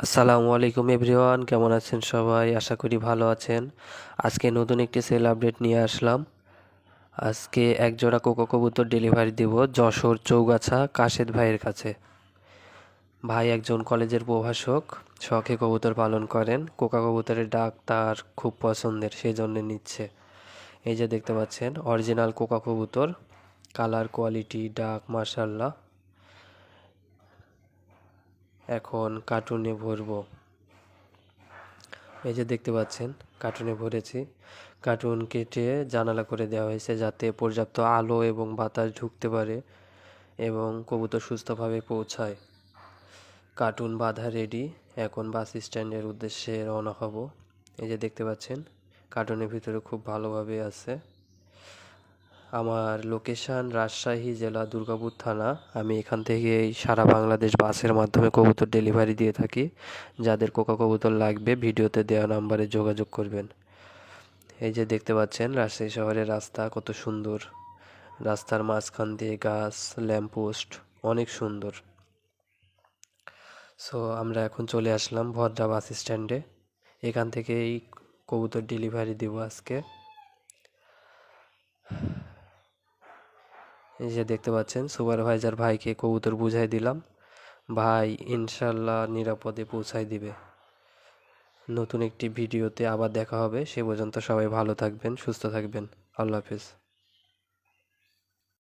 আসসালামু আলাইকুম এভরিওয়ান, কেমন আছেন সবাই? আশা করি ভালো আছেন। আজকে নতুন একটি সেল আপডেট নিয়ে আসলাম। আজকে এক জোড়া কোকা কবুতর ডেলিভারি দিব যশোর চৌগাছা কাশেদ ভাইয়ের কাছে। ভাই একজন কলেজের প্রভাষক, শখে কবুতর পালন করেন। কোকা কবুতরের ডাক তার খুব পছন্দের, সেই জন্য নিচ্ছে। এই যে দেখতে পাচ্ছেন অরিজিনাল কোকা কবুতর, কালার কোয়ালিটি ডাক মাশাআল্লাহ। এখন কার্টুনে ভরবো। এই যে দেখতে পাচ্ছেন কার্টুনে ভরেছি। কার্টুন কেটে জানালা করে দেওয়া হয়েছে যাতে পর্যাপ্ত আলো এবং বাতাস ঢুকতে পারে এবং কবুতর সুস্থভাবে পৌঁছায়। কার্টুন বাঁধা রেডি, এখন বাস স্ট্যান্ডের উদ্দেশ্যে রওনা হব। এই যে দেখতে পাচ্ছেন কার্টুনের ভিতরে খুব ভালোভাবে আছে। আমার লোকেশান রাজশাহী জেলা দুর্গাপুর থানা। আমি এখান থেকে সারা বাংলাদেশ বাসের মাধ্যমে কবুতর ডেলিভারি দিয়ে থাকি। যাদের কোকা কবুতর লাগবে ভিডিওতে দেওয়া নাম্বারে যোগাযোগ করবেন। এই যে দেখতে পাচ্ছেন রাজশাহী শহরের রাস্তা কত সুন্দর। রাস্তার মাঝখান দিয়ে গাছ, ল্যাম্পপোস্ট, অনেক সুন্দর। সো আমরা এখন চলে আসলাম ভদ্রা বাস স্ট্যান্ডে। এখান থেকেই কবুতর ডেলিভারি দেবো আজকে। এই যে দেখতে পাচ্ছেন সুপারভাইজার ভাইকে কবুতর বুঝাই দিলাম। ভাই ইনশাল্লাহ নিরাপদে পৌঁছায় দিবে। নতুন একটি ভিডিওতে আবার দেখা হবে। সে পর্যন্ত সবাই ভালো থাকবেন, সুস্থ থাকবেন। আল্লাহ হাফেজ।